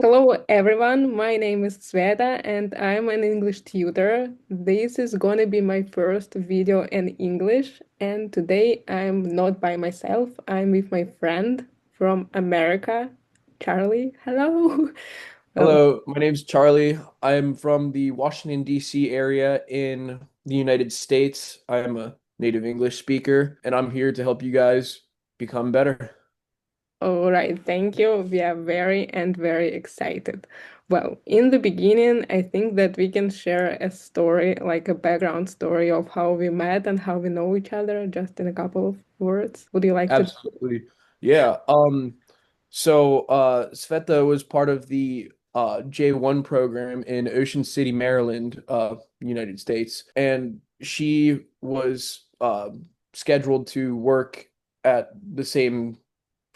Hello everyone, my name is Sveta and I'm an English tutor. This is gonna be my first video in English, and today I'm not by myself, I'm with my friend from America, Charlie. Hello. Well, Hello, my name's Charlie. I'm from the Washington, D.C. area in the United States. I'm a native English speaker, and I'm here to help you guys become better. all right, thank you. We are very excited. Well, in the beginning, I think that we can share a story, like a background story of how we met and how we know each other, just in a couple of words. Would you like to? Absolutely. Yeah. Sveta was part of the J1 program in Ocean City, Maryland, United States, and she was scheduled to work at the same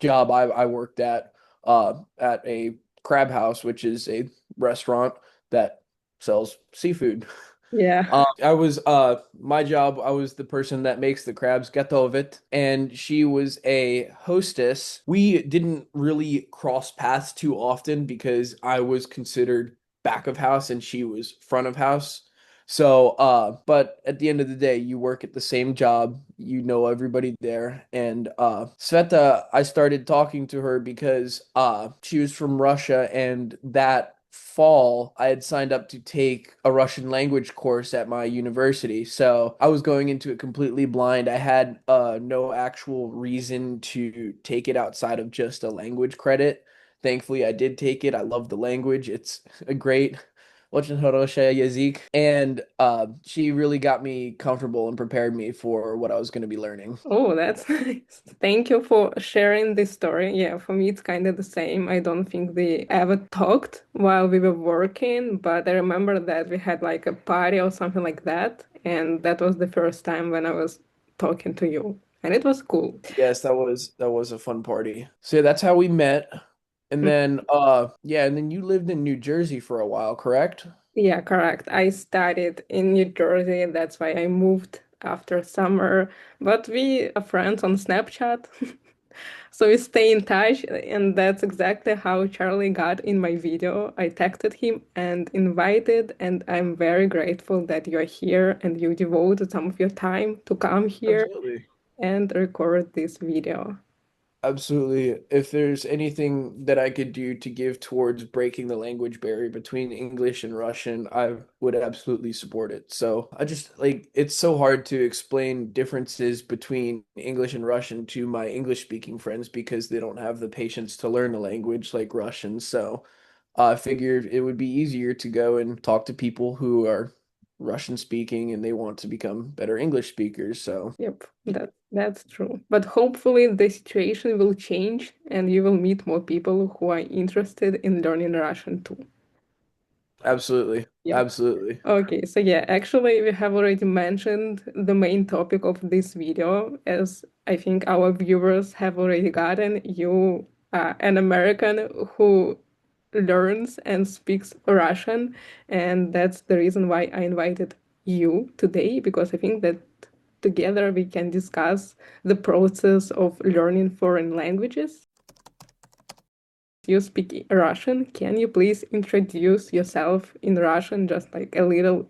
job I worked at a crab house, which is a restaurant that sells seafood. Yeah. I was my job, I was the person that makes the crabs gatovit, and she was a hostess. We didn't really cross paths too often because I was considered back of house and she was front of house. But at the end of the day, you work at the same job, you know everybody there. And Sveta, I started talking to her because she was from Russia, and that fall I had signed up to take a Russian language course at my university. So I was going into it completely blind. I had no actual reason to take it outside of just a language credit. Thankfully, I did take it. I love the language. It's a great очень хорошая язык. And she really got me comfortable and prepared me for what I was going to be learning. Oh, that's nice. Thank you for sharing this story. Yeah, for me, it's kind of the same. I don't think we ever talked while we were working, but I remember that we had like a party or something like that. And that was the first time when I was talking to you. And it was cool. Yes, that was a fun party. So yeah, that's how we met. And then and then you lived in New Jersey for a while, correct? Yeah, correct. I studied in New Jersey. That's why I moved after summer. But we are friends on Snapchat. So we stay in touch, and that's exactly how Charlie got in my video. I texted him and invited, and I'm very grateful that you're here and you devoted some of your time to come here Absolutely. and record this video. Absolutely. If there's anything that I could do to give towards breaking the language barrier between English and Russian, I would absolutely support it. So I just like it's so hard to explain differences between English and Russian to my English speaking friends because they don't have the patience to learn a language like Russian. So I figured it would be easier to go and talk to people who are Russian speaking and they want to become better English speakers. So Yep, that's true. But hopefully the situation will change and you will meet more people who are interested in learning Russian too. absolutely. Yep. Absolutely. Okay, so yeah, actually, we have already mentioned the main topic of this video, as I think our viewers have already gotten. You are an American who learns and speaks Russian, and that's the reason why I invited you today, because I think that together we can discuss the process of learning foreign languages. You speak Russian. Can you please introduce yourself in Russian, just like a little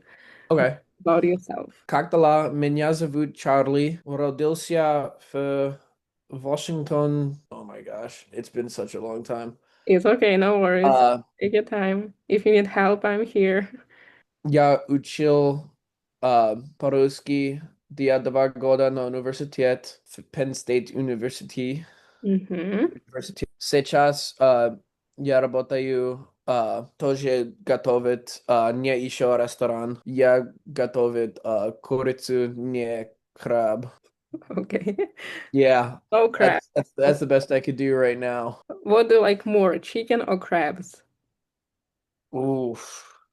Okay. about yourself? Как дела? Меня зовут Чарли. Родился в Washington. Oh my gosh, it's been such a long time. It's okay, no worries. Uh, Take your time. If you need help, I'm here. я учил по-русски 2 года на университет в Penn State University. Mm-hmm. Сейчас я работаю тоже готовит не еще ресторан. Я готовит курицу, не краб. Okay. Yeah, Oh, crab. that's the best I could do right now. What do you like more, chicken or crabs? Уф,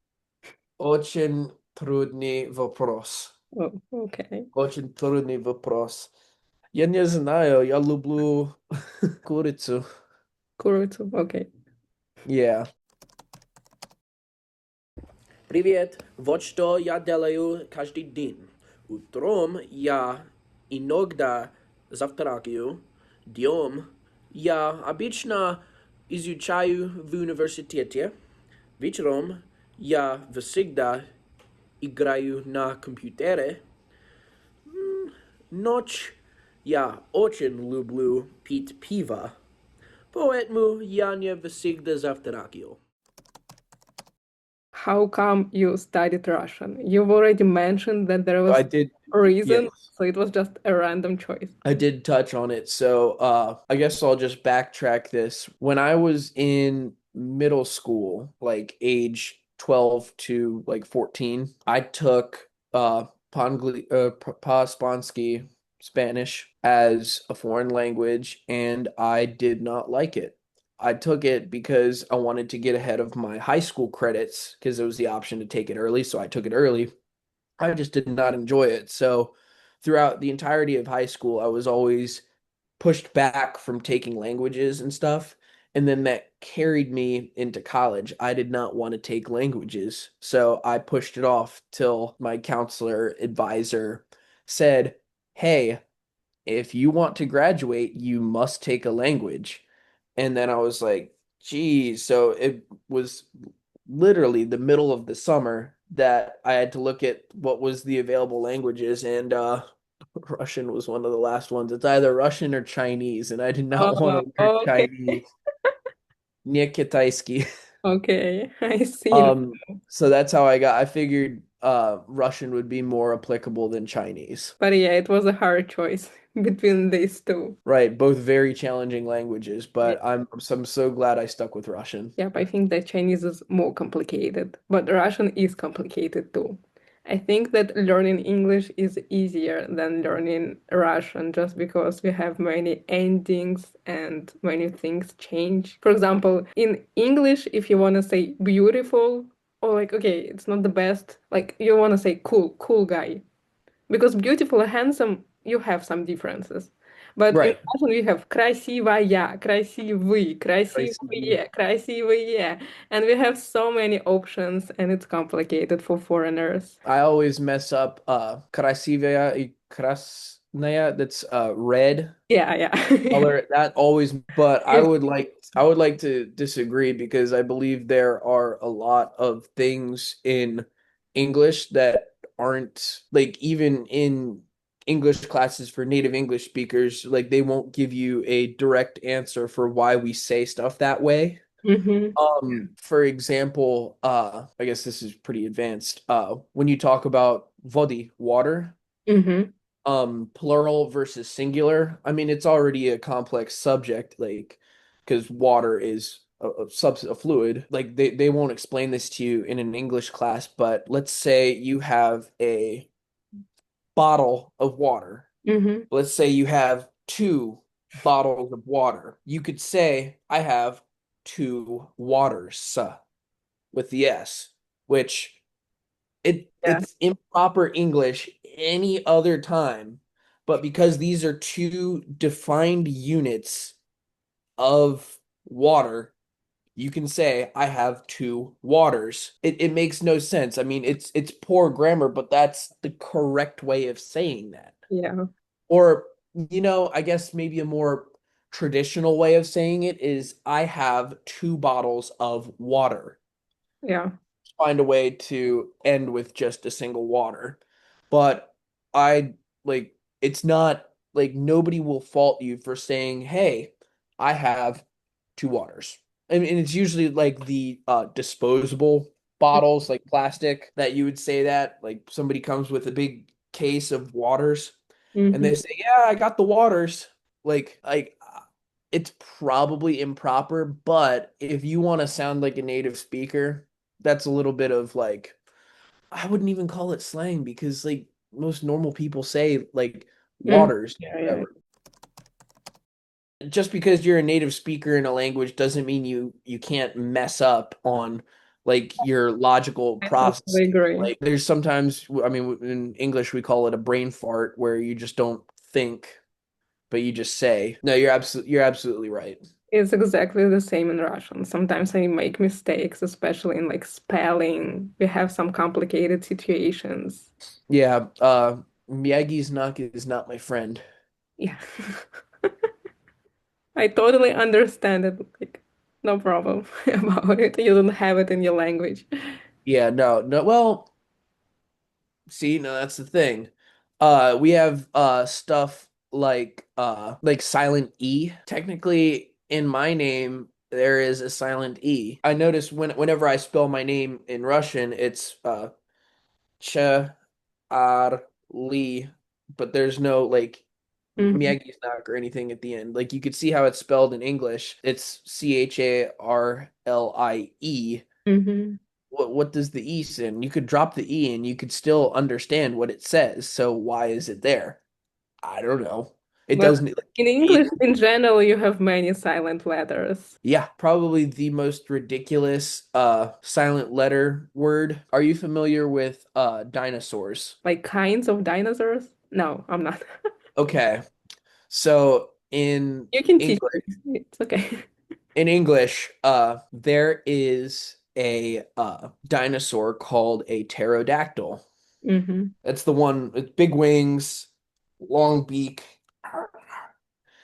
очень трудный вопрос. Oh, okay. Очень трудный вопрос. Я не знаю, я люблю курицу. Kurutu. Okay. Yeah. Привет, вот что я делаю каждый день. Утром я иногда завтракаю. Днем я обычно изучаю в университете. Вечером я всегда играю на компьютере. Ночь я очень люблю пить пиво. Поэтому я не всегда завтракаю. How come you studied Russian? You've already mentioned that there I was did, a reason, yes. so it was just a random choice. I did touch on it. So, I guess I'll just backtrack this. When I was in middle school, like age 12 to like 14, I took Spansky Spanish as a foreign language, and I did not like it. I took it because I wanted to get ahead of my high school credits because it was the option to take it early, so I took it early. I just did not enjoy it. So throughout the entirety of high school, I was always pushed back from taking languages and stuff. And then that carried me into college. I did not want to take languages. So I pushed it off till my counselor advisor said, "Hey, if you want to graduate, you must take a language." And then I was like, geez. So it was literally the middle of the summer that I had to look at what was the available languages, and Russian was one of the last ones. It's either Russian or Chinese, and I did not want Oh, to learn okay. Chinese. Nie Kitaisky. Okay, I see. So that's how I figured Russian would be more applicable than Chinese. But yeah, it was a hard choice between these two. Right, both very challenging languages, Yeah. but I'm so glad I stuck with Russian. Yep, I think that Chinese is more complicated, but Russian is complicated too. I think that learning English is easier than learning Russian just because we have many endings and many things change. For example, in English, if you want to say beautiful, or like, okay, it's not the best, like you want to say cool, cool guy. Because beautiful and handsome, you have some differences. But in Right. Russian we have красивая, красивый, красивые, красивые. And we have so many options and it's complicated for foreigners. I always mess up красивая и красная, that's red Yeah, yeah. color. That always, but It's, I would like to disagree because I believe there are a lot of things in English that aren't like even in English classes for native English speakers, like they won't give you a direct answer for why we say stuff that way. hmm For example, I guess this is pretty advanced. When you talk about vody, water, hmm plural versus singular, I mean, it's already a complex subject, like, because water is a fluid. Like, they won't explain this to you in an English class, but let's say you have a bottle of water. hmm Let's say you have two bottles of water. You could say, I have two waters with the S, which Yeah. it's improper English any other time, but because these are two defined units of water, you can say I have two waters. It makes no sense. I mean, it's poor grammar, but that's the correct way of saying that. Yeah. Or, I guess maybe a more traditional way of saying it is I have two bottles of water. Yeah. Find a way to end with just a single water. But I like it's not like nobody will fault you for saying, "Hey, I have two waters." And it's usually like the disposable bottles, like plastic, that you would say that. Like somebody comes with a big case of waters and hmm they say, "Yeah, I got the waters." Like it's probably improper, but if you want to sound like a native speaker, that's a little bit of like I wouldn't even call it slang because like most normal people say like waters, Yeah, yeah. whatever. Just because you're a native speaker in a language doesn't mean you can't mess up on like your logical I totally processing. agree. Like there's sometimes, I mean, in English we call it a brain fart where you just don't think, but you just say. No, you're absolutely right. It's exactly the same in Russian. Sometimes I make mistakes, especially in like spelling. We have some complicated situations. Yeah, Miyagi's knock is not my friend. Yeah. I totally understand it. Like, No problem about it. You don't have it in your language. Yeah, no, no. Well, see, no, that's the thing. We have stuff like silent E. Technically, in my name, there is a silent E. I notice whenever I spell my name in Russian, it's Ch Ar Li, but there's no like Hmm. Miyagi knock or anything at the end. Like you could see how it's spelled in English. It's Charlie. Hmm. What does the E stand? You could drop the E and you could still understand what it says. So why is it there? I don't know. It Well, doesn't like, in English in general, you have many silent letters, yeah, probably the most ridiculous silent letter word. Are you familiar with dinosaurs? like kinds of dinosaurs. No, I'm not. Okay. So in You can teach English me. It's okay. there is a dinosaur called a pterodactyl. Hmm. That's the one with big wings, long beak.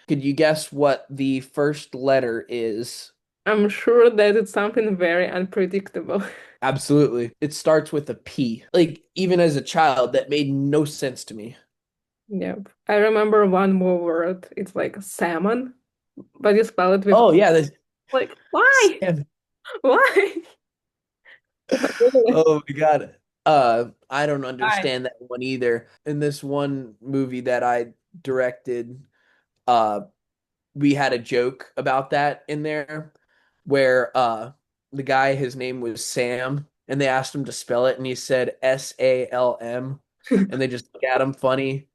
Could you guess what the first letter is? I'm sure that it's something very unpredictable. Absolutely. It starts with a P. Like, even as a child, that made no sense to me. Yep. I remember one more word. It's like salmon, but you spell it with Oh, yeah. This, like, why? Why? Really? oh, my God. I don't Why? understand that one either. In this one movie that I directed, uh, we had a joke about that in there where the guy, his name was Sam, and they asked him to spell it, and he said SALM, and they just look at him funny,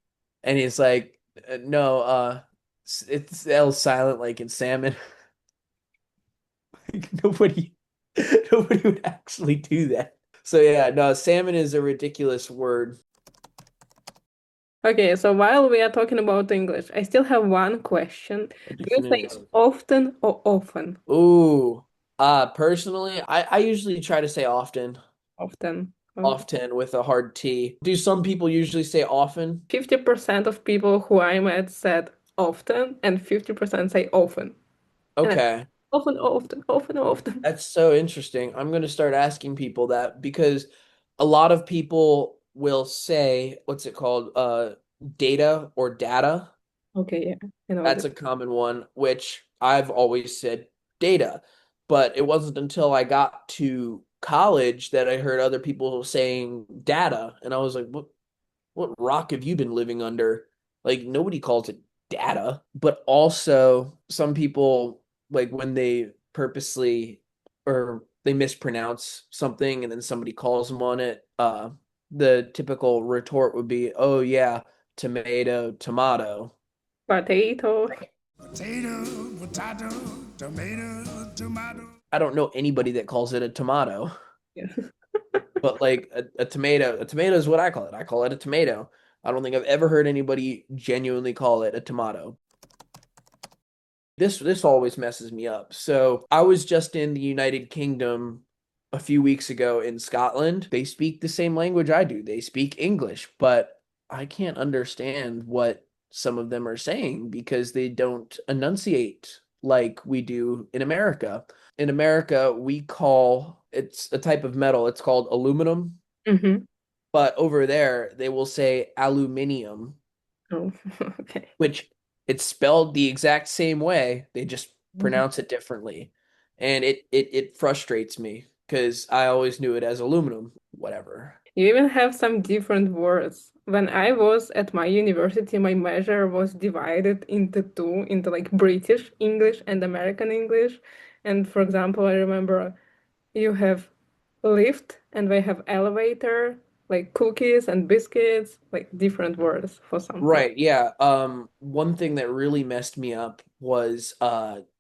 and he's like, no, it's L silent like in salmon. Like, nobody would actually do that. So yeah, no, salmon is a ridiculous word. Okay, so while we are talking about English, I still have one question. Do you say often or often? Ooh, personally, I usually try to say often. Often. Okay. Often with a hard T. Do some people usually say often? 50% of people who I met said often, and 50% say often. And I, Okay. often, often, often, often. That's so interesting. I'm going to start asking people that because a lot of people will say, what's it called? Data or data. Okay, yeah, I know That's that. a common one, which I've always said data. But it wasn't until I got to college that I heard other people saying data. And I was like, what rock have you been living under? Like nobody calls it data, but also some people like when they purposely or they mispronounce something and then somebody calls them on it, the typical retort would be, "Oh yeah, tomato, tomato." Potato. Potato, potato, tomato, tomato. I don't know anybody that calls it a tomato, Yeah. but like a tomato is what I call it. I call it a tomato. I don't think I've ever heard anybody genuinely call it a tomato. This always messes me up. So I was just in the United Kingdom a few weeks ago in Scotland. They speak the same language I do. They speak English, but I can't understand what some of them are saying because they don't enunciate like we do in America. In America, we call it's a type of metal. It's called aluminum, Hmm. but over there they will say aluminium, Oh, okay. which it's spelled the exact same way. They just Mhm. pronounce it differently. And it frustrates me because I always knew it as aluminum, whatever. You even have some different words. When I was at my university, my major was divided into two, into like British English and American English. And for example, I remember you have lift and they have elevator, like cookies and biscuits, like different words for something. Right, yeah. One thing that really messed me up was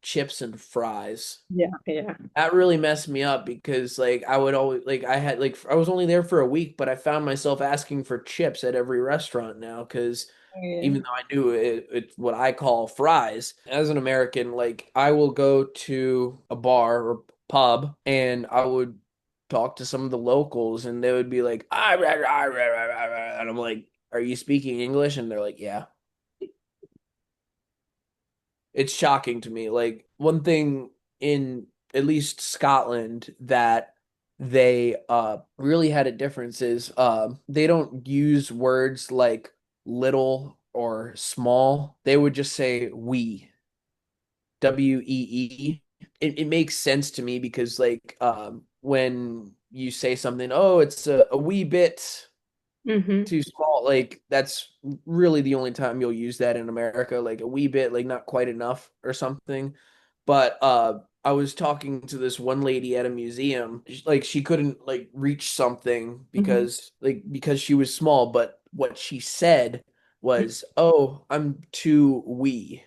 chips and fries. Yeah, yeah. That really messed me up because like I would always like I had like I was only there for a week, but I found myself asking for chips at every restaurant now because Yeah. even though I knew it's what I call fries. As an American, like I will go to a bar or pub and I would talk to some of the locals and they would be like, "Ah, rah, rah, rah, rah, rah, rah," and I'm like, "Are you speaking English?" And they're like, "Yeah." It's shocking to me. Like one thing in at least Scotland, that they really had a difference is they don't use words like little or small. They would just say we, WEE. It makes sense to me because like when you say something, oh, it's a wee bit Mm-hmm. too small, like that's really the only time you'll use that in America, like a wee bit, like not quite enough or something. But I was talking to this one lady at a museum, like she couldn't like reach something Mm-hmm. because she was small, but what she said was, "Oh, I'm too wee,"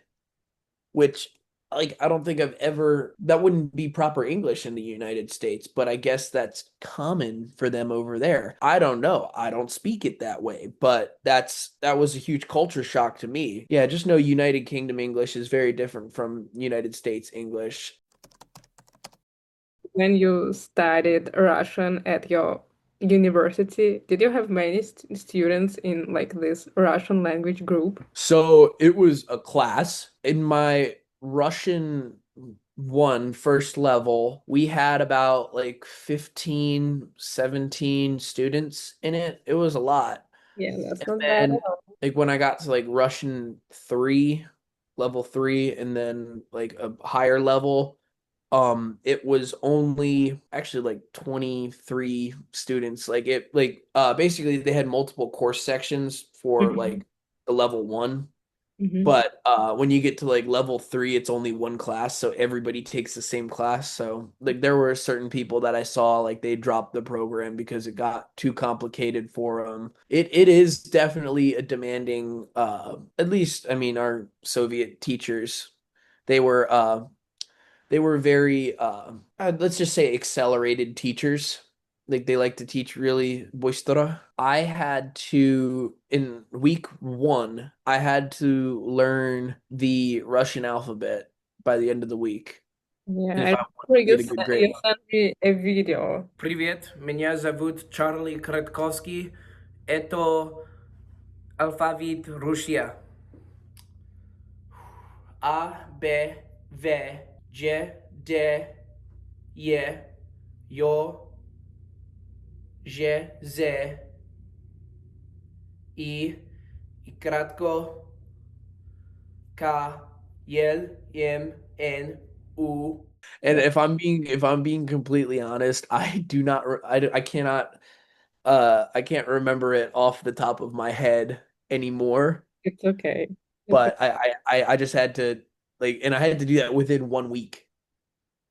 which like I don't think I've ever that wouldn't be proper English in the United States, but I guess that's common for them over there. I don't know. I don't speak it that way, but that was a huge culture shock to me. Yeah, just know United Kingdom English is very different from United States English. When you studied Russian at your university, did you have many students in like this Russian language group? So it was a class in my Russian one first level. We had about like 15, 17 students in it. It was a lot. Yeah, that's And not bad then at all. like when I got to like Russian 3, level 3, and then like a higher level, it was only actually like 23 students. Like it like basically they had multiple course sections for Mm-hmm. like the level 1. Mm-hmm. But when you get to like level 3, it's only one class, so everybody takes the same class. So like there were certain people that I saw like they dropped the program because it got too complicated for them. It is definitely a demanding at least I mean our Soviet teachers, they were very let's just say accelerated teachers. Like they like to teach really boistera. I had to in week 1, I had to learn the Russian alphabet by the end of the week Yeah, if I I wanted remember to get a good grade. you sent me a video. Привет, меня зовут Чарли Кратковский. Это алфавит Russia. A, B, V, G, D, E, Yo, G, Z, I кратко, K, L, M, N, U. And if I'm being completely honest, I do not I cannot I can't remember it off the top of my head anymore. It's okay. It's okay. But I just had to like, and I had to do that within 1 week.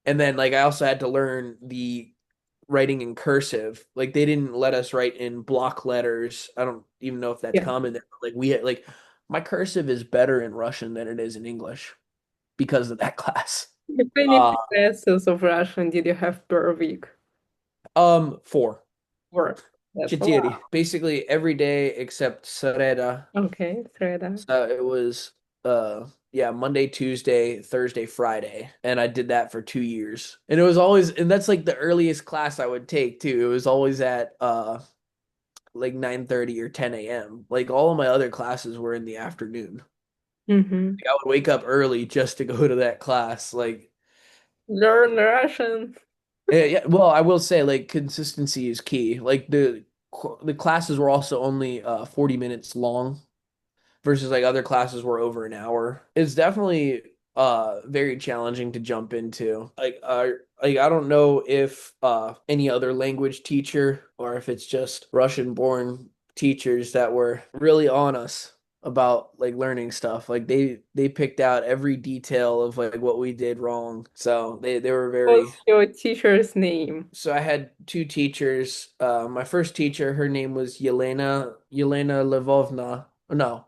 And then like I also had to learn the writing in cursive. Like they didn't let us write in block letters. I don't even know if that's Yeah. common there. But, like we had like my cursive is better in Russian than it is in English because of that class. How many Uh classes of Russian did you have per week? 4. Or that's a Четыре. lot. Basically every day except Sreda. Okay, Sveta. So it was yeah, Monday, Tuesday, Thursday, Friday. And I did that for 2 years. And it was always and that's like the earliest class I would take too. It was always at like 9:30 or 10 a.m. Like all of my other classes were in the afternoon. Mm-hmm. Like, I would wake up early just to go to that class. Like Learn Russian. yeah, well, I will say like consistency is key. Like the classes were also only 40 minutes long versus like other classes were over an hour. It's definitely very challenging to jump into. Like I don't know if any other language teacher or if it's just Russian born teachers that were really on us about like learning stuff. Like they picked out every detail of like what we did wrong. So they were very. What's your teacher's name? So I had 2 teachers. My first teacher, her name was Yelena Lvovna. No,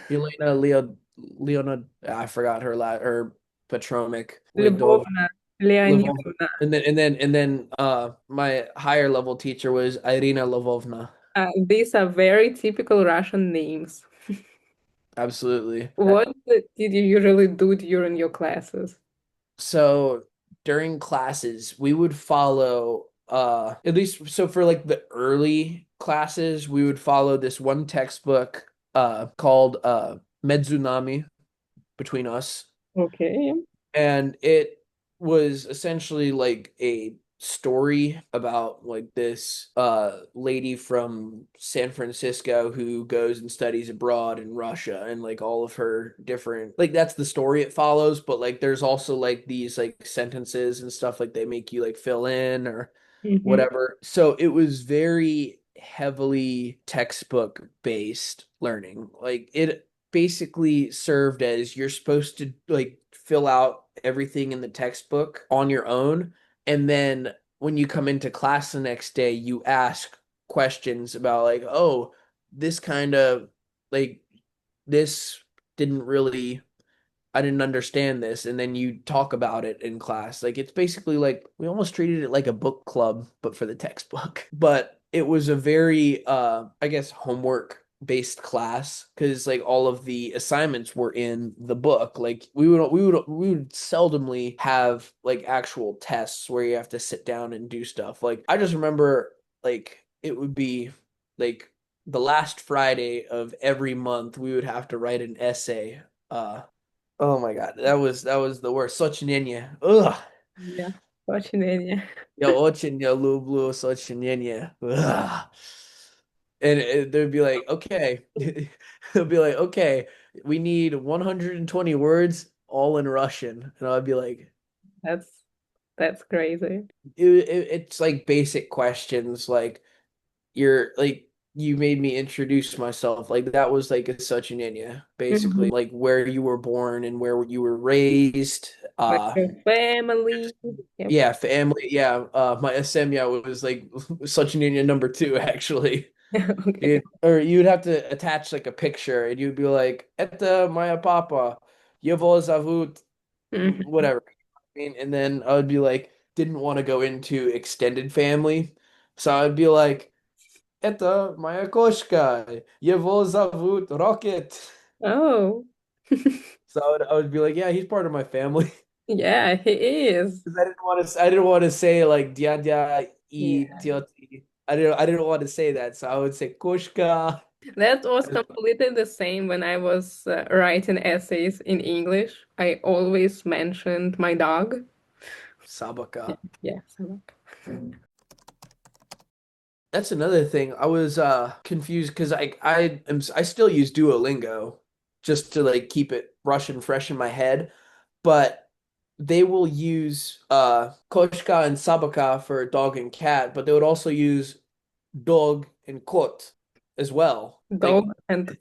Yelena Leonid. I forgot her patronymic. Lidov Любовна Lvov. Leonidovna. And then my higher level teacher was Irina Lvovna. These are very typical Russian names. Absolutely. What did you usually do during your classes? So during classes, we would follow at least so for like the early classes, we would follow this one textbook called Medzunami, Between Us. Okay. And it was essentially like a story about like this lady from San Francisco who goes and studies abroad in Russia, and like all of her different, like that's the story it follows, but like there's also like these like sentences and stuff like they make you like fill in or Mm-hmm. whatever. So it was very heavily textbook based learning. Like it basically served as you're supposed to like fill out everything in the textbook on your own, and then when you come into class the next day you ask questions about like, oh, this kind of like this didn't really, I didn't understand this, and then you talk about it in class. Like it's basically like we almost treated it like a book club, but for the textbook. But it was a very I guess homework based class because like all of the assignments were in the book. Like we would seldomly have like actual tests where you have to sit down and do stuff. Like I just remember like it would be like the last Friday of every month we would have to write an essay. Oh my God, that was the worst. Сочинение. Ugh. Yeah, очень. Я очень я люблю сочинение. Ugh. And they'd be like, okay. They'll be like, okay, we need 120 words all in Russian. And I'd be like, That's that's crazy. it's like basic questions like you're like you made me introduce myself. Like that was like a сочинение, Mm-hmm. basically. Like where you were born and where you were raised. Like your family. Yep. Yeah, family. Yeah, my semya was like сочинение number two, actually. Okay. Or you'd have to attach like a picture, and you'd be like, "Это моя папа, его зовут," Mm-hmm. whatever. I mean, and then I would be like, didn't want to go into extended family, so I'd be like, "Это моя кошка, его зовут Rocket." Oh. So I would be like, "Yeah, he's part of my family." Yeah, he is. 'Cause I didn't want to say like dядя и Yeah. тети. I didn't want to say that, so I would say Koshka, That was completely the same when I was writing essays in English. I always mentioned my dog. Yeah, Sabaka. yeah, so That's another thing. I was confused because I still use Duolingo just to like keep it Russian fresh in my head, but they will use Koshka and Sabaka for dog and cat, but they would also use dog and kot as well. dog Like and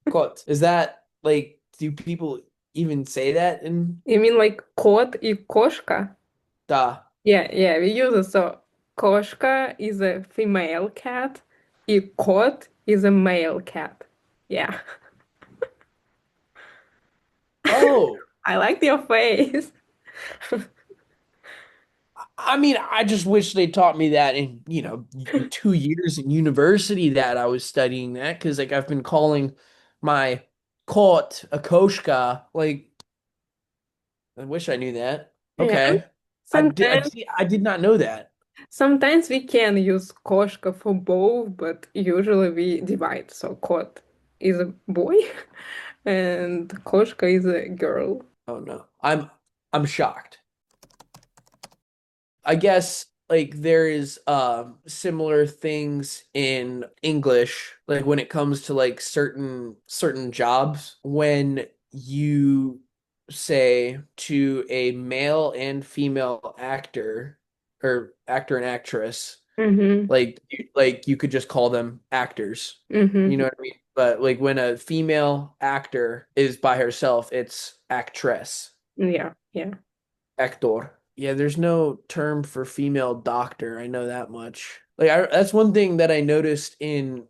kot. Is that like do people even say that in you mean like кот и кошка? da? Yeah, yeah, we use it. So кошка is a female cat, и кот is a male cat. Yeah. Oh, I liked your face. I mean, I just wish they taught me that in, 2 years in university that I was studying that because like I've been calling my kot a koshka. Like, I wish I knew that. Yeah. Okay. Sometimes I did not know that. sometimes we can use кошка for both, but usually we divide. So кот is a boy and кошка is a girl. Oh no. I'm shocked. I guess like there is similar things in English like when it comes to like certain jobs when you say to a male and female actor or actor and actress Mm-hmm. like you could just call them actors. You Mm-hmm. know what I mean? But like when a female actor is by herself, it's actress. Yeah, yeah. Actor. Yeah, there's no term for female doctor. I know that much. Like that's one thing that I noticed in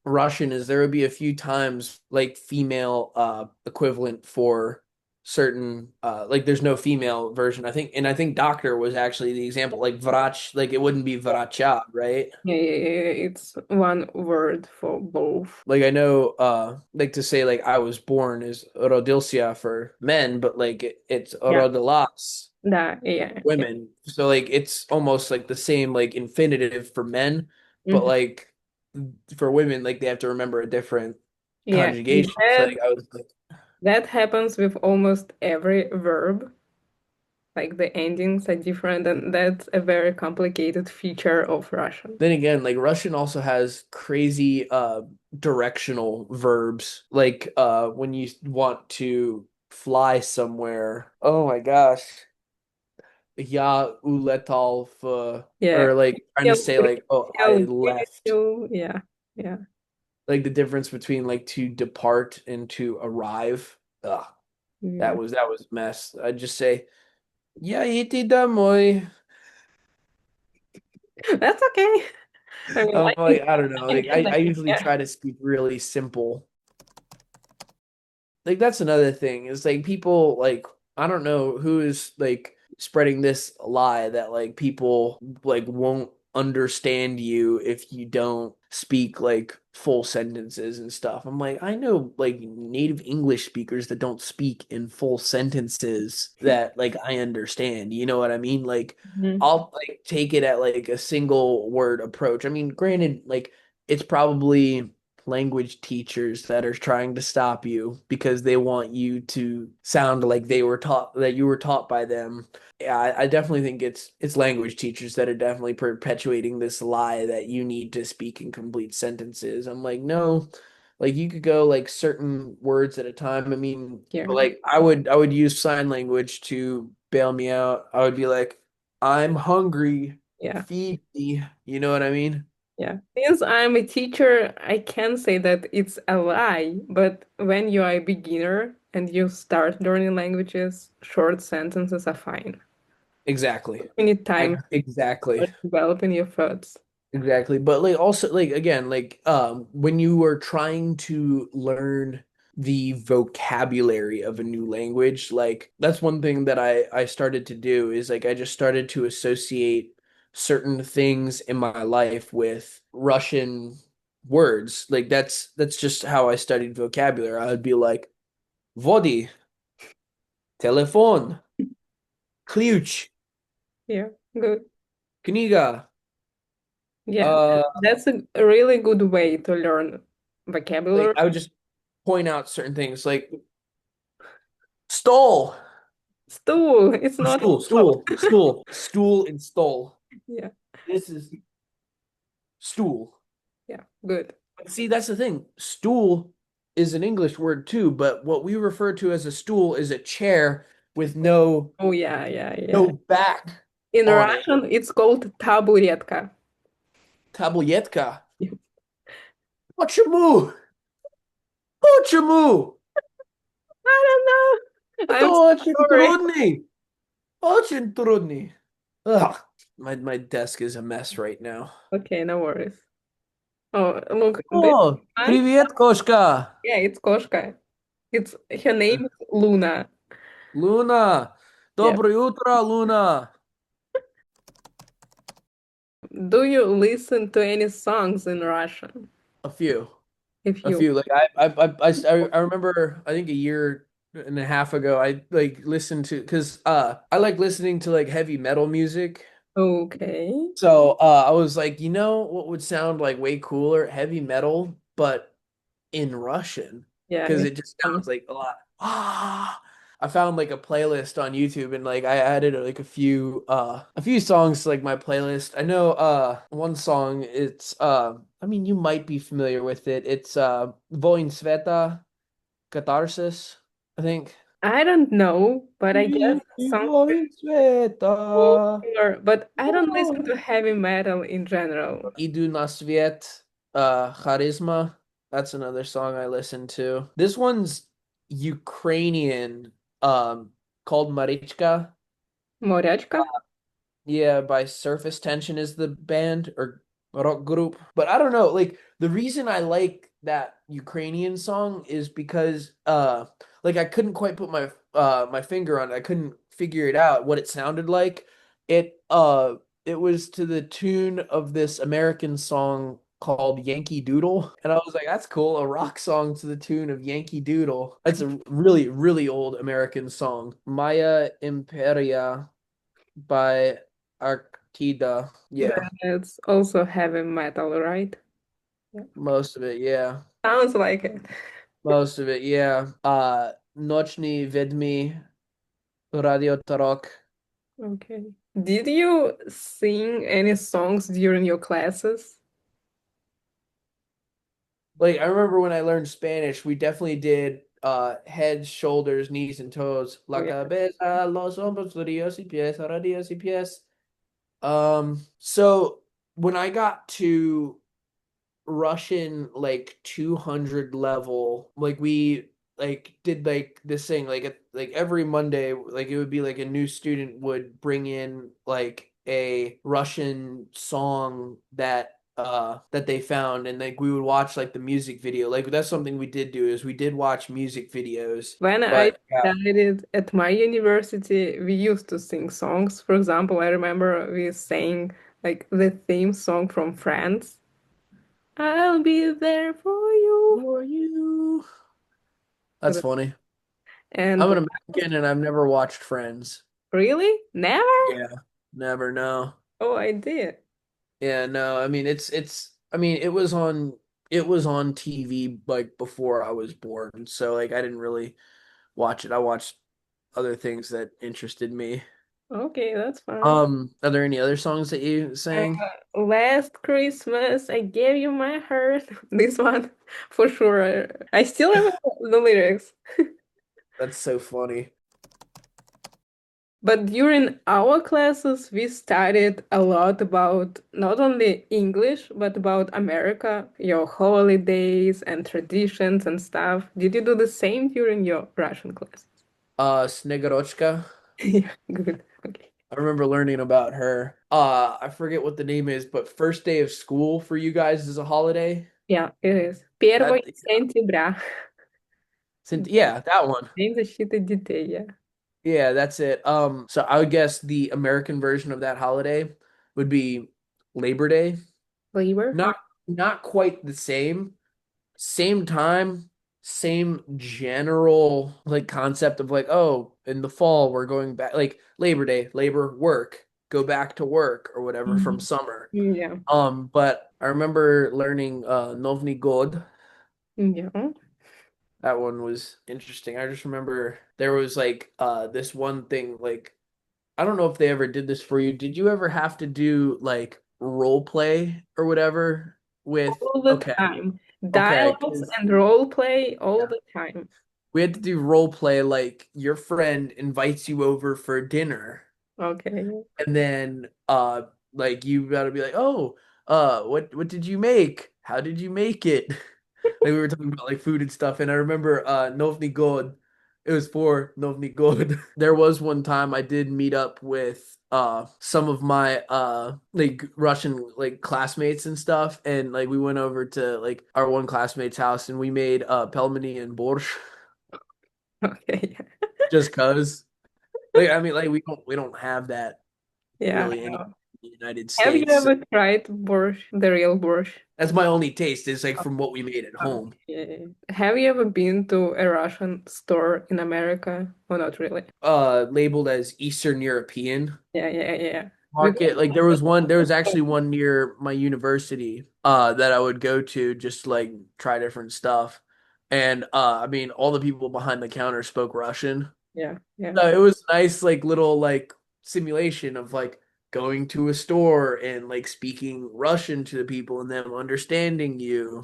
Russian is there would be a few times like female equivalent for certain like there's no female version. I think doctor was actually the example. Like vrach, like it wouldn't be vracha, right? Yeah, yeah, yeah. It's one word for both. Like I know like to say like I was born is rodilsia for men, but like it's Yeah, rodilas yeah, yeah. women. So like it's almost like the same like infinitive for men, but Mhm. like for women, like they have to remember a different Yeah, and conjugation. So like I was like, that happens with almost every verb. Like the endings are different, and that's a very complicated feature of Russian. Then again, like Russian also has crazy directional verbs. Like when you want to fly somewhere. Oh my gosh. Я улетал в, Yeah. or like trying to say like, oh, I left. Yeah. Yeah. Like the difference between like to depart and to arrive. Ugh, Yeah. that was a mess. I'd just say, я иди домой. That's okay. I mean, I'm like, like, I don't know. I Like get that. I usually Yeah. try to speak really simple. Like that's another thing is like people like I don't know who is like spreading this lie that like people like won't understand you if you don't speak like full sentences and stuff. I'm like, I know like native English speakers that don't speak in full sentences that like I understand. You know what I mean? Like Mhm. I'll like take it at like a single word approach. I mean, granted, like it's probably language teachers that are trying to stop you because they want you to sound like they were taught that you were taught by them. Yeah, I definitely think it's language teachers that are definitely perpetuating this lie that you need to speak in complete sentences. I'm like, no, like you could go like certain words at a time. I mean, Here. like I would use sign language to bail me out. I would be like, I'm hungry, Yeah. feed me. You know what I mean? Yeah. Since I'm a teacher, I can say that it's a lie, but when you are a beginner and you start learning languages, short sentences are fine. Exactly. You need time Exactly. for developing your thoughts. Exactly. But like also like again, like when you are trying to learn the vocabulary of a new language, like that's one thing that I started to do is like I just started to associate certain things in my life with Russian words. Like that's just how I studied vocabulary. I would be like vodi, telefon, ключ, Yeah, good. книга, Yeah, uh that's a really good way to learn like vocabulary. I would just point out certain things like stole, Stool, it's not stop. stool and stole. Yeah, This is stool. yeah, good. See, that's the thing. Stool is an English word too, but what we refer to as a stool is a chair with Oh, yeah, yeah, yeah. no back In on it. Russian, it's called taburetka. Tabuyetka. Почему? Почему? I don't know. Это I'm очень sorry. трудный. Очень трудный. Ugh. My desk is a mess right now. Okay, no worries. Oh, look, this О, one, привет, кошка. yeah, it's Koshka. It's her name is Luna. Луна. Yeah. Доброе утро, Луна. Do you listen to any songs in Russian? A few. If A you, few. Like I remember I think a year and a half ago I like listened to because I like listening to like heavy metal music. okay. So I was like, you know what would sound like way cooler? Heavy metal, but in Russian. Yeah, Because it's it just fun. sounds like a lot. I found like a playlist on YouTube and like I added like a few songs to like my playlist. I know one song it's I mean you might be familiar with it. It's Voin Sveta Catharsis, I think. I don't know, but I guess some Voin Sveta. popular, but I don't listen to heavy metal in general. Idu na sviet, Charisma. That's another song I listen to. This one's Ukrainian, called Marichka. Morячка? Yeah, by Surface Tension is the band or rock group. But I don't know, like the reason I like that Ukrainian song is because like I couldn't quite put my finger on it. I couldn't figure it out what it sounded like. It was to the tune of this American song called Yankee Doodle. And I was like, that's cool, a rock song to the tune of Yankee Doodle. That's a really, really old American song. Maya Imperia by Arctida. Yeah, It's also heavy metal, right? Yeah. most of it, yeah. Sounds like it. Most of it, yeah. Nochny Vedmi Radio Tarok. Okay. Did you sing any songs during your classes? Like I remember when I learned Spanish, we definitely did heads, shoulders, knees, and toes. Oh, La yeah. cabeza, los hombros, rodillas y pies, rodillas y pies. So when I got to Russian like 200 level, like we like did like this thing like every Monday, like it would be like a new student would bring in like a Russian song that they found, and like we would watch like the music video. Like that's something we did do, is we did watch music videos. When I But yeah, studied at my university, we used to sing songs. For example, I remember we sang like the theme song from Friends. I'll be there for you. for you. That's funny. And I'm an American and I've never watched Friends. really? Never? Yeah, never, no. Oh, I did. Yeah, no, I mean I mean it was on TV like before I was born. So like I didn't really watch it. I watched other things that interested me. Okay, that's fine. Are there any other songs that you sang? Last Christmas, I gave you my heart. This one, for sure. I still remember the lyrics. That's so funny. But during our classes, we studied a lot about not only English, but about America, your holidays and traditions and stuff. Did you do the same during your Russian classes? Snegorochka. Yeah, good. Okay. I remember learning about her. I forget what the name is, but first day of school for you guys is a holiday. Yeah, it is. 1 That сентября. yeah, that one. День защиты детей, yeah. Yeah, that's it. So I would guess the American version of that holiday would be Labor Day. Labor? Not quite the same. Same time, same general like concept of like, oh, in the fall we're going back, like Labor Day, labor, work, go back to work or whatever from Mhm. summer. Yeah. But I remember learning Novny God. Yeah. That one was interesting. I just remember there was like this one thing, like I don't know if they ever did this for you. Did you ever have to do like role play or whatever with All the okay, time. okay, Dialogues 'cause and role play all yeah, the time. we had to do role play like your friend invites you over for dinner, Okay. and then like you gotta be like, "Oh, what did you make? How did you make it?" Like we were talking about like food and stuff, and I remember Novny God. It was for Novny God. There was one time I did meet up with some of my like Russian like classmates and stuff, and like we went over to like our one classmate's house and we made pelmeni and borscht Okay. just cause. Like I mean like we don't have that Yeah, really I in know. the United Have you States. ever tried borscht, the real borscht? That's my only taste is like from what we made at home. Okay. Have you ever been to a Russian store in America? Or not really? Labeled as Eastern European Yeah. Because market. Like there was actually one near my university that I would go to just to, like try different stuff. And I mean all the people behind the counter spoke Russian. yeah. So it was nice like little like simulation of like going to a store and like speaking Russian to the people and them understanding you.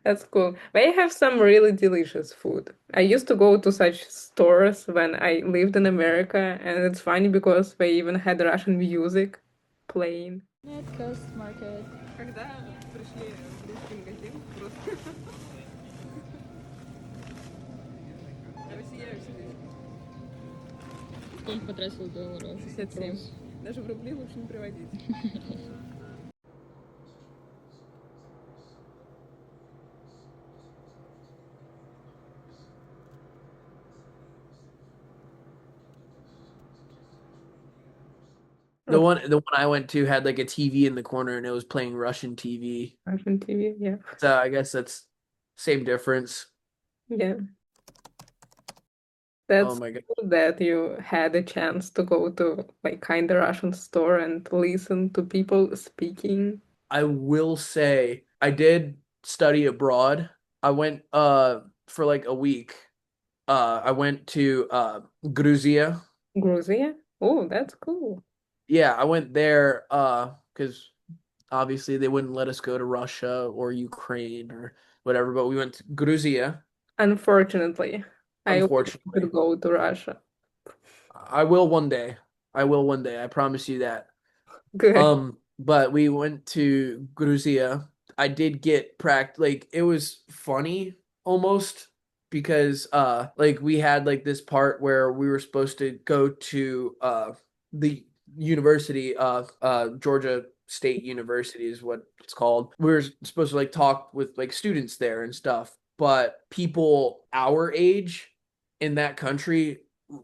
That's cool. They have some really delicious food. I used to go to such stores when I lived in America, and it's funny because they even had Russian music playing. Coast Market. Когда пришли в русский магазин, просто Россия Сколько потратил долларов? 67. Даже в рубли лучше не приводить. The one I went to had like a TV in the corner and it was playing Russian TV. Russian TV, yeah. So I guess that's same difference. Yeah. Oh That's my God. cool that you had a chance to go to like kind of Russian store and listen to people speaking. I will say I did study abroad. I went for like a week. I went to Georgia. Georgia? Oh, that's cool. Yeah, I went there because obviously they wouldn't let us go to Russia or Ukraine or whatever, but we went to Georgia, Unfortunately, I wish I unfortunately. could go to Russia. I will one day. I will one day. I promise you that. Good. But we went to Georgia. I did get like it was funny almost because like we had like this part where we were supposed to go to the university Georgia State University is what it's called. We were supposed to like talk with like students there and stuff, but people our age in that country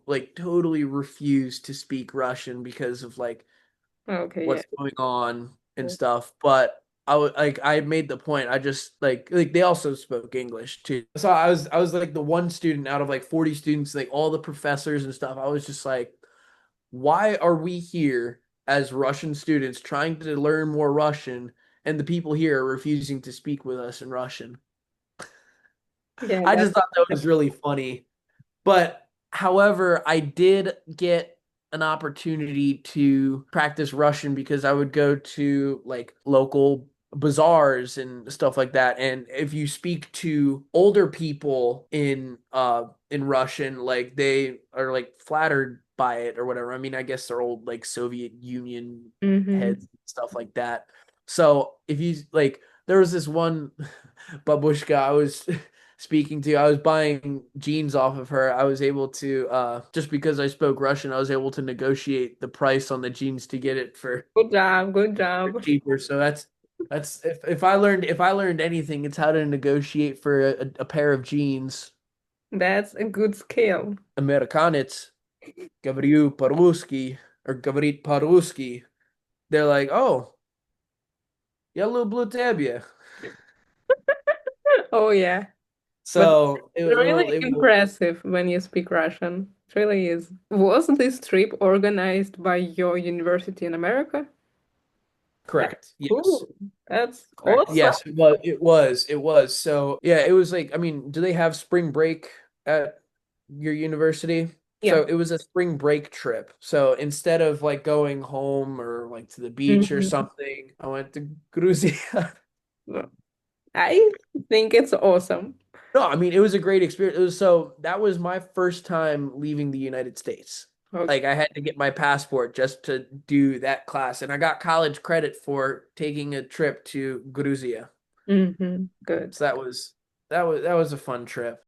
like totally refused to speak Russian because of like Okay, yeah. what's going on and stuff. But I made the point. I just like they also spoke English too. So I was like the one student out of like 40 students, like all the professors and stuff. I was just like, why are we here as Russian students trying to learn more Russian and the people here are refusing to speak with us in Russian? Yeah, I that's just thought that was really funny. But however, I did get an opportunity to practice Russian because I would go to like local bazaars and stuff like that. And if you speak to older people in Russian, like they are like flattered by it or whatever. I mean, I guess they're old like Soviet Union mm-hmm. heads and stuff like that. So if you like there was this one babushka I was speaking to. I was buying jeans off of her. I was able to just because I spoke Russian, I was able to negotiate the price on the jeans to get it Good job, good for job. cheaper. So that's if I learned anything, it's how to negotiate for a pair of jeans. That's a good skill. Americanец, говорю по-русски or говорит по-русски. They're like, oh, я люблю тебя. Oh yeah. But So it's really it will impressive when you speak Russian. It really is. Was this trip organized by your university in America? That's correct. Yes. cool. That's Correct. awesome. Yes, well, it was. It was. So, yeah, it was like, I mean, do they have spring break at your university? Yeah. So it was a spring break trip. So instead of like going home or like to the beach or Mhm. something, I went to Gruzia. I think it's awesome. No, I mean, it was a great experience. It was so that was my first time leaving the United States. Okay. Like I had to get my passport just to do that class, and I got college credit for taking a trip to Gruzia. Good. So that was a fun trip.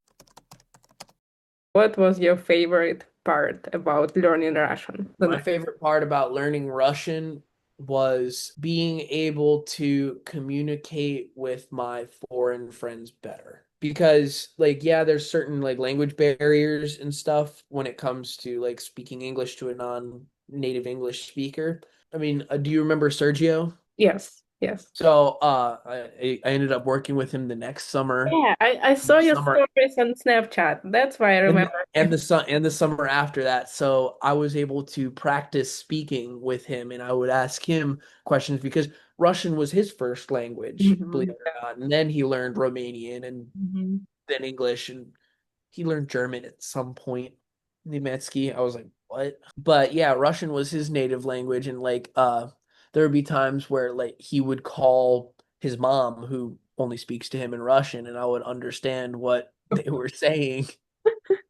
What was your favorite part about learning Russian? My favorite part about learning Russian was being able to communicate with my foreign friends better. Because like yeah, there's certain like language barriers and stuff when it comes to like speaking English to a non-native English speaker. I mean, do you remember Sergio? Yes, yes. So I ended up working with him the next summer. Yeah, I saw your Summer stories on Snapchat. That's why I and remember. and the summer after that. So I was able to practice speaking with him, and I would ask him questions because Russian was his first language, believe Mhm. it or not. And then he learned Romanian and Mhm. then English, and he learned German at some point. Nemetsky. I was like, what? But yeah, Russian was his native language, and like there would be times where like he would call his mom who only speaks to him in Russian, and I would understand what they were saying.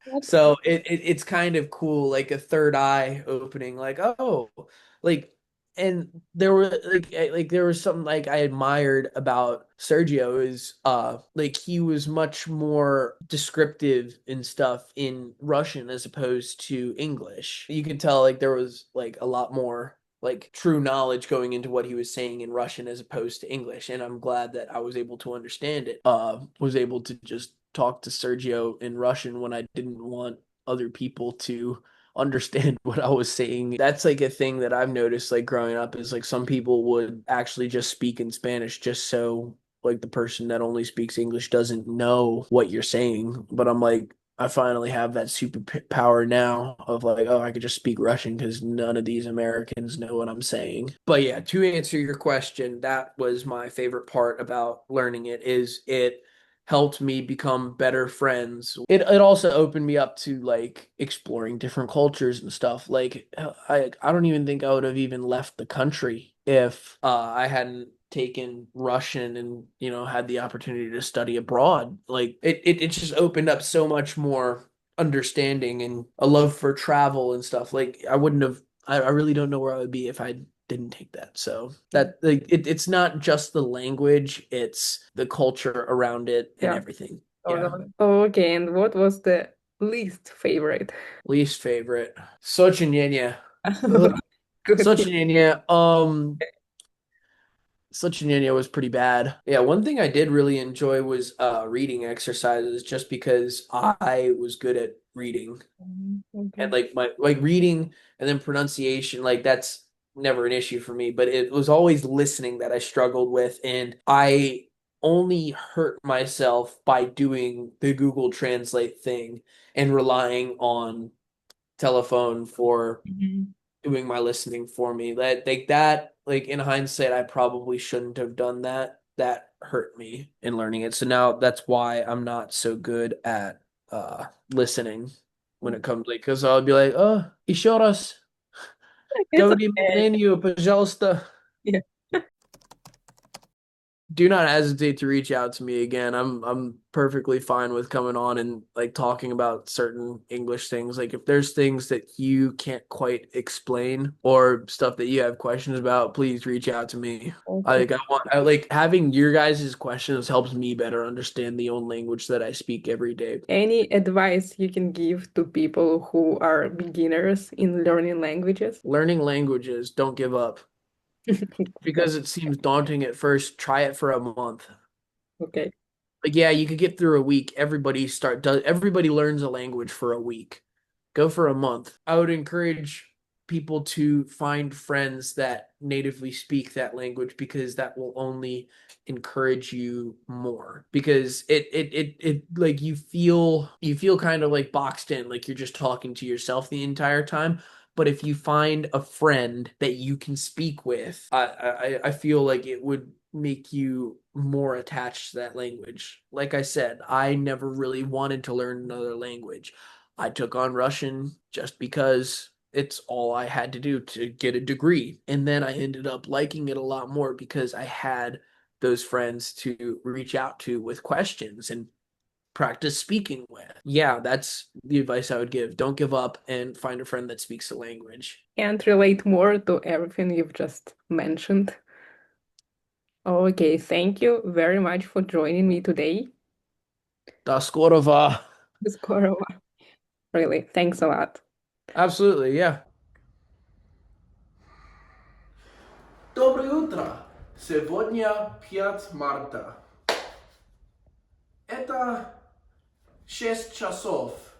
That's So it's kind of cool, like a third eye opening, like oh, like and there were like there was something like I admired about Sergio is like he was much more descriptive and stuff in Russian as opposed to English. You could tell like there was like a lot more like true knowledge going into what he was saying in Russian as opposed to English. And I'm glad that I was able to understand it. Was able to just talk to Sergio in Russian when I didn't want other people to understand what I was saying. That's like a thing that I've noticed like growing up is like some people would actually just speak in Spanish just so like the person that only speaks English doesn't know what you're saying. But I'm like, I finally have that superpower now of like, oh, I could just speak Russian because none of these Americans know what I'm saying. But yeah, to answer your question, that was my favorite part about learning it is it helped me become better friends. It also opened me up to like exploring different cultures and stuff. Like I don't even think I would have even left the country if I hadn't taken Russian and had the opportunity to study abroad. Like it just opened up so much more understanding and a love for travel and stuff. Like I really don't know where I would be if I didn't take that. So that like it's not just the language, it's the culture around it and Yeah. everything. Totally. Okay, and what was the least favorite? Least favorite. Сочинение. Good. Сочинение. Sochinania was pretty bad. Yeah, one thing I did really enjoy was reading exercises just because I was good at reading. Okay. And like my reading and then pronunciation, like that's never an issue for me, but it was always listening that I struggled with, and I only hurt myself by doing the Google Translate thing and relying on telephone for doing my listening for me. Like in hindsight, I probably shouldn't have done that. That hurt me in learning it. So now that's why I'm not so good at listening when it comes, like, because I'll be like, oh, еще раз, It's говори okay. меню, пожалуйста. Yeah. Do not hesitate to reach out to me again. I'm perfectly fine with coming on and like talking about certain English things. Like if there's things that you can't quite explain or stuff that you have questions about, please reach out to me. Okay. I like having your guys' questions helps me better understand the own language that I speak every day. Any advice you can give to people who are beginners in learning languages? Learning languages, don't give up. Because it seems daunting at first, try it for a month. Okay. Like, yeah, you could get through a week. Everybody learns a language for a week. Go for a month. I would encourage people to find friends that natively speak that language because that will only encourage you more. Because it like you feel kind of like boxed in, like you're just talking to yourself the entire time. But if you find a friend that you can speak with, I feel like it would make you more attached to that language. Like I said, I never really wanted to learn another language. I took on Russian just because it's all I had to do to get a degree. And then I ended up liking it a lot more because I had those friends to reach out to with questions and practice speaking with. Yeah, that's the advice I would give. Don't give up and find a friend that speaks the language. And relate more to everything you've just mentioned. Okay, thank you very much for joining me today. До скорого. Скорого. Really, thanks a lot. Absolutely, yeah. Доброе утро! Сегодня 5 марта. Это 6 часов.